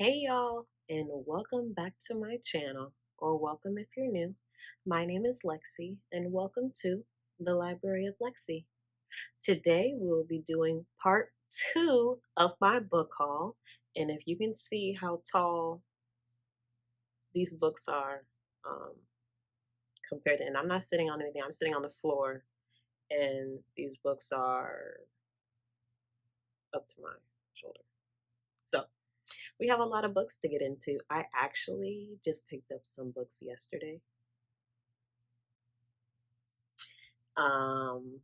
Hey y'all, and welcome back to my channel, or welcome if you're new. My name is Lexi, and welcome to the Library of Lexi. Today we'll be doing part two of my book haul, and if you can see how tall these books are um, compared to, and I'm not sitting on anything, I'm sitting on the floor, and these books are up to my shoulder. So, we have a lot of books to get into. I actually just picked up some books yesterday. Um,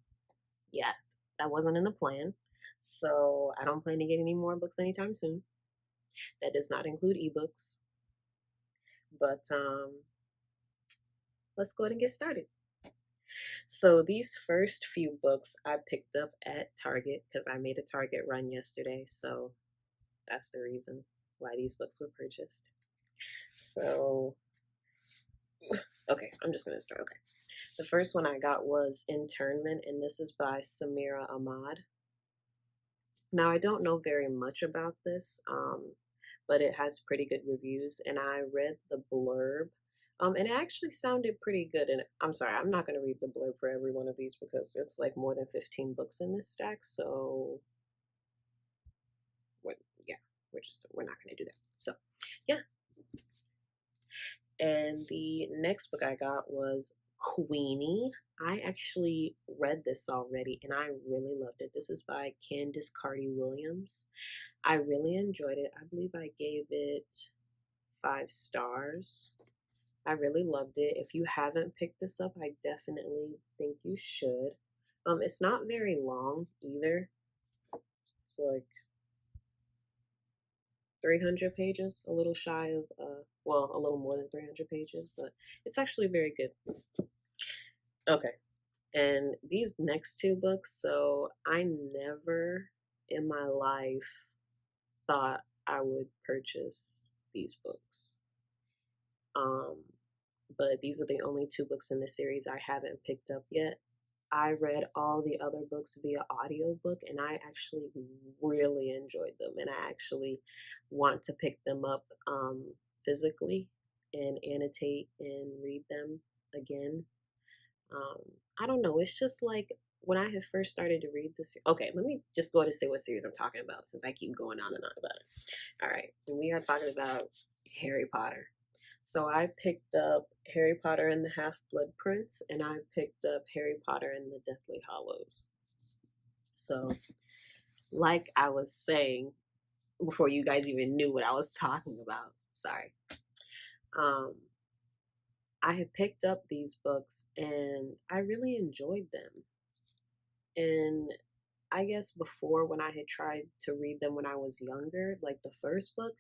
yeah, that wasn't in the plan. So I don't plan to get any more books anytime soon. That does not include ebooks. But let's go ahead and get started. So these first few books I picked up at Target because I made a Target run yesterday. So that's the reason why these books were purchased. So, okay, I'm just going to start. Okay. The first one I got was Internment, and this is by Samira Ahmad. Now, I don't know very much about this, but it has pretty good reviews, and I read the blurb, and it actually sounded pretty good. And I'm sorry, I'm not going to read the blurb for every one of these because it's like more than 15 books in this stack. So, what? Yeah, we're not going to do that. So, yeah. And the next book I got was Queenie. I actually read this already and I really loved it. This is by Candice Carty Williams. I really enjoyed it. I believe I gave it 5 stars. I really loved it. If you haven't picked this up, I definitely think you should. It's not very long either. It's like 300 pages, a little shy of, well, a little more than 300 pages, but it's actually very good. Okay. And these next two books, so I never in my life thought I would purchase these books. Um, but these are the only two books in the series I haven't picked up yet. I read all the other books via audiobook and I actually really enjoyed them and I actually want to pick them up physically and annotate and read them again. Um, I don't know. It's just like when I had first started to read this. Okay, let me just go ahead and say what series I'm talking about since I keep going on and on about it. All right, and we are talking about Harry Potter. So I picked up Harry Potter and the Half-Blood Prince, and I picked up Harry Potter and the Deathly Hallows. So, like I was saying before you guys even knew what I was talking about, sorry. Um, I had picked up these books and I really enjoyed them. And I guess before when I had tried to read them when I was younger, like the first book,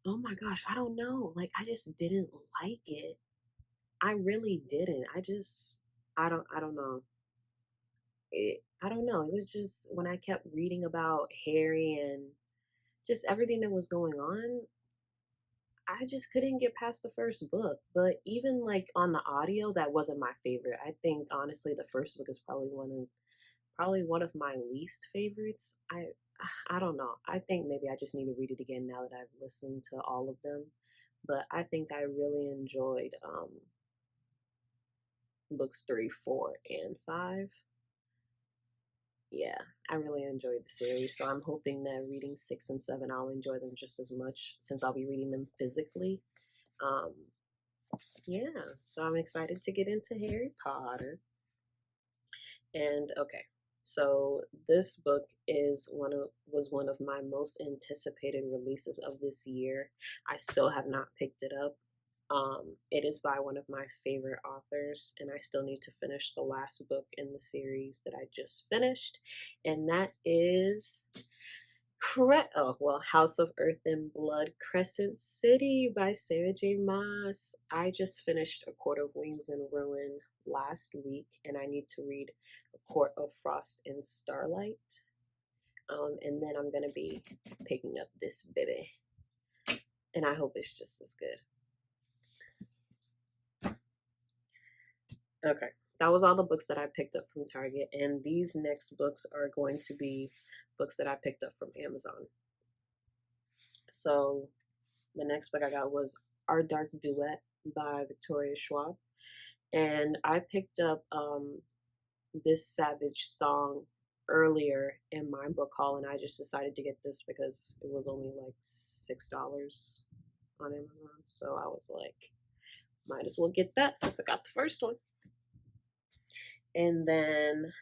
oh my gosh, I don't know. Like I just didn't like it. I really didn't. I don't know. I don't know. It was just when I kept reading about Harry and just everything that was going on, I just couldn't get past the first book. But even like on the audio, that wasn't my favorite. I think honestly the first book is probably one of my least favorites. I don't know. I think maybe I just need to read it again now that I've listened to all of them. But I think I really enjoyed books 3, 4, and 5. Yeah, I really enjoyed the series. So I'm hoping that reading 6 and 7, I'll enjoy them just as much since I'll be reading them physically. Um, yeah, so I'm excited to get into Harry Potter. And okay, so this book was one of my most anticipated releases of this year. I still have not picked it up. It is by one of my favorite authors, and I still need to finish the last book in the series that I just finished, and that is House of Earth and Blood, Crescent City by Sarah J. Maas. I just finished A Court of Wings and Ruin last week, and I need to read A Court of Frost and Starlight. And then I'm gonna be picking up this baby, and I hope it's just as good. Okay, that was all the books that I picked up from Target, and these next books are going to be books that I picked up from Amazon. So The next book I got was Our Dark Duet by Victoria Schwab. And I picked up this Savage song earlier in my book haul, and I just decided to get this because it was only like $6 on Amazon. So I was like, might as well get that since I got the first one. And then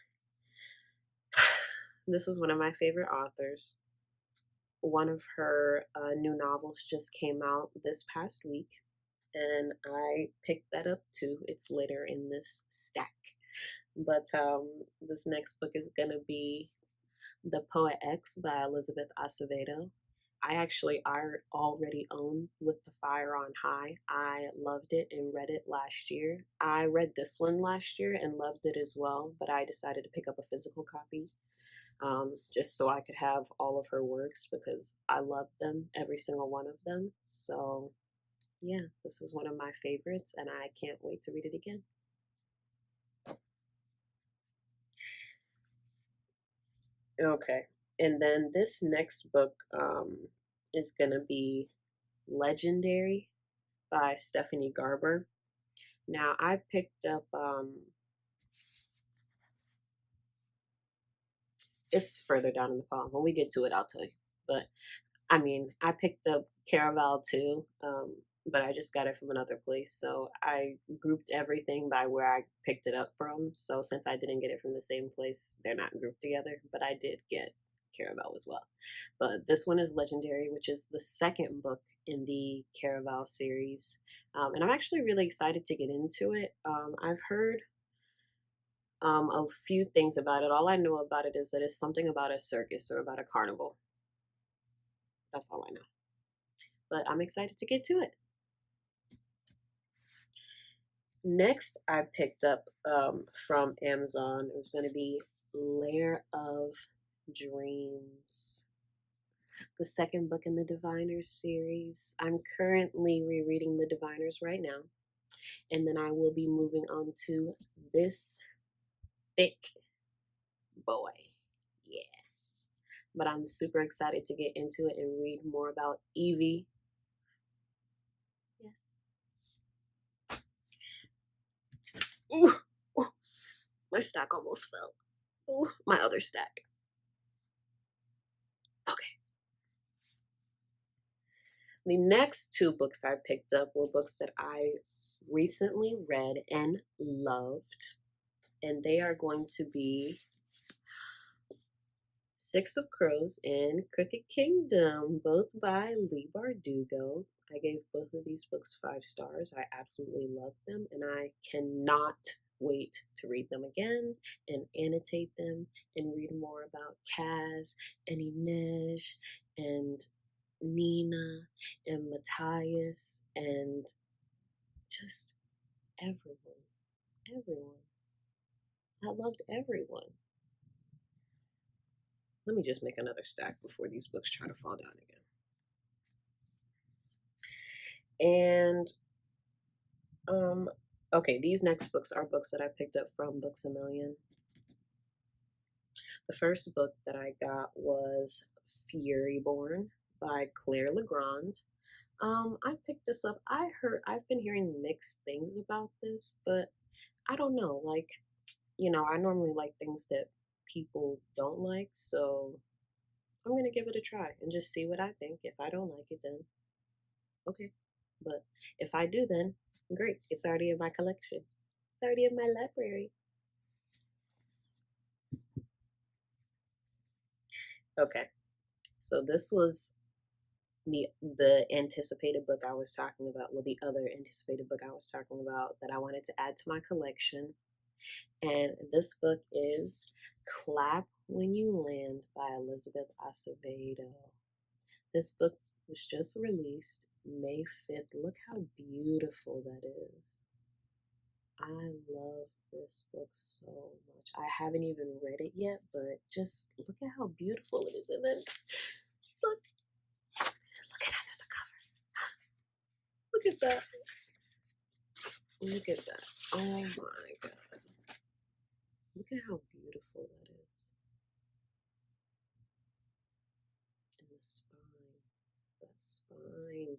this is one of my favorite authors. One of her new novels just came out this past week, and I picked that up too. It's later in this stack. But this next book is going to be The Poet X by Elizabeth Acevedo. I already own With the Fire on High. I loved it and read it last year. I read this one last year and loved it as well, but I decided to pick up a physical copy just so I could have all of her works because I love them, every single one of them. So yeah, this is one of my favorites and I can't wait to read it again. Okay, and then this next book is going to be Legendary by Stephanie Garber. Now, I picked up, it's further down in the column. When we get to it, I'll tell you. But I mean, I picked up Caraval too, but I just got it from another place. So I grouped everything by where I picked it up from. So since I didn't get it from the same place, they're not grouped together. But I did get Caraval as well. But this one is Legendary, which is the second book in the Caraval series. And I'm actually really excited to get into it. I've heard a few things about it. All I know about it is that it's something about a circus or about a carnival. That's all I know. But I'm excited to get to it. Next, I picked up from Amazon. It was going to be Lair of Dreams, the second book in the Diviners series. I'm currently rereading the Diviners right now. And then I will be moving on to this thick boy. Yeah. But I'm super excited to get into it and read more about Evie. Yes. Ooh, ooh, my stack almost fell. Ooh, my other stack. Okay. The next two books I picked up were books that I recently read and loved. And they are going to be Six of Crows and Crooked Kingdom, both by Leigh Bardugo. I gave both of these books 5 stars. I absolutely love them, and I cannot wait to read them again and annotate them and read more about Kaz and Inej and Nina and Matthias and just everyone. Everyone. I loved everyone. Let me just make another stack before these books try to fall down again. And okay, these next books are books that I picked up from Books A Million. The first book that I got was Furyborn by Claire Legrand. I picked this up. I've been hearing mixed things about this, but I don't know. Like, I normally like things that people don't like, so I'm gonna give it a try and just see what I think. If I don't like it, then okay. But if I do, then great. It's already in my collection. It's already in my library. Okay. So this was the anticipated book I was talking about. Well, the other anticipated book I was talking about that I wanted to add to my collection. And this book is Clap When You Land by Elizabeth Acevedo. This book was just released May 5th. Look how beautiful that is. I love this book so much. I haven't even read it yet, but just look at how beautiful it is. And then look at under the cover. Look at that. Look at that. Oh my god. Look at how beautiful that is. And the spine. That spine.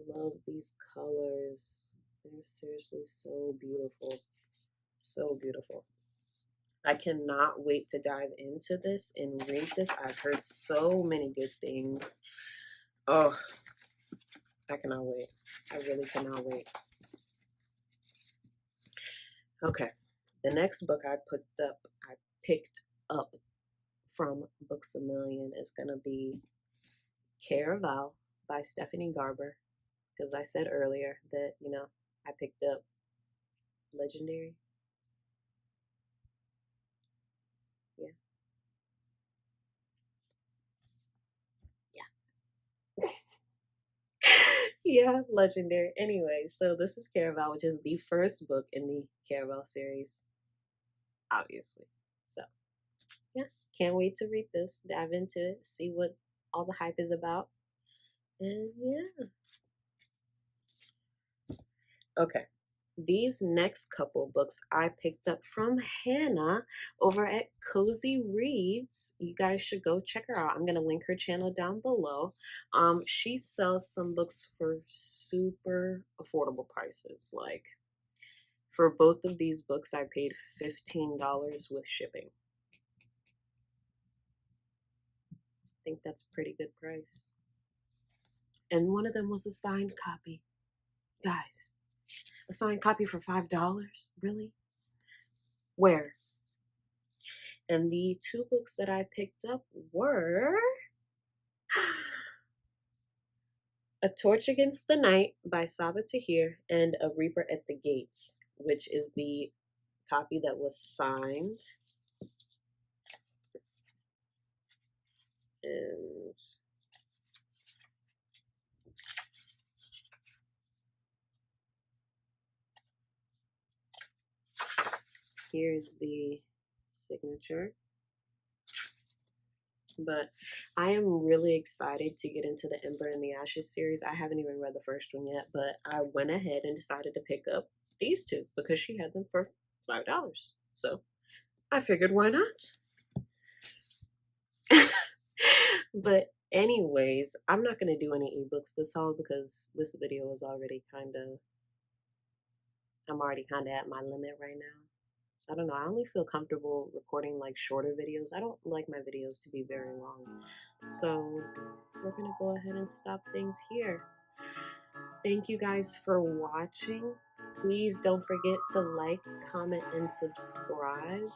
love these colors. They're seriously so beautiful. So beautiful. I cannot wait to dive into this and read this. I've heard so many good things. Oh, I cannot wait. I really cannot wait. Okay. The next book I picked up from Books a Million is gonna be Caraval by Stephanie Garber. Because I said earlier that, I picked up Legendary. Yeah. Yeah. Yeah, Legendary. Anyway, so this is Caraval, which is the first book in the Caraval series, obviously. So, yeah, can't wait to read this, dive into it, see what all the hype is about. And yeah. Okay. These next couple books I picked up from Hannah over at Cozy Reads. You guys should go check her out. I'm gonna link her channel down below. She sells some books for super affordable prices. Like for both of these books, I paid $15 with shipping. I think that's a pretty good price. And one of them was a signed copy. Guys, a signed copy for $5? Really? Where? And the two books that I picked up were A Torch Against the Night by Saba Tahir and A Reaper at the Gates, which is the copy that was signed. And here's the signature. But I am really excited to get into the Ember and the Ashes series. I haven't even read the first one yet, but I went ahead and decided to pick up these two because she had them for $5. So I figured, why not? But anyways, I'm not going to do any ebooks this haul because this video is already I'm already kind of at my limit right now. I don't know. I only feel comfortable recording like shorter videos. I don't like my videos to be very long. So we're going to go ahead and stop things here. Thank you guys for watching. Please don't forget to like, comment, and subscribe.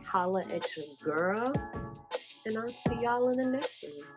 Holla at your girl. And I'll see y'all in the next one.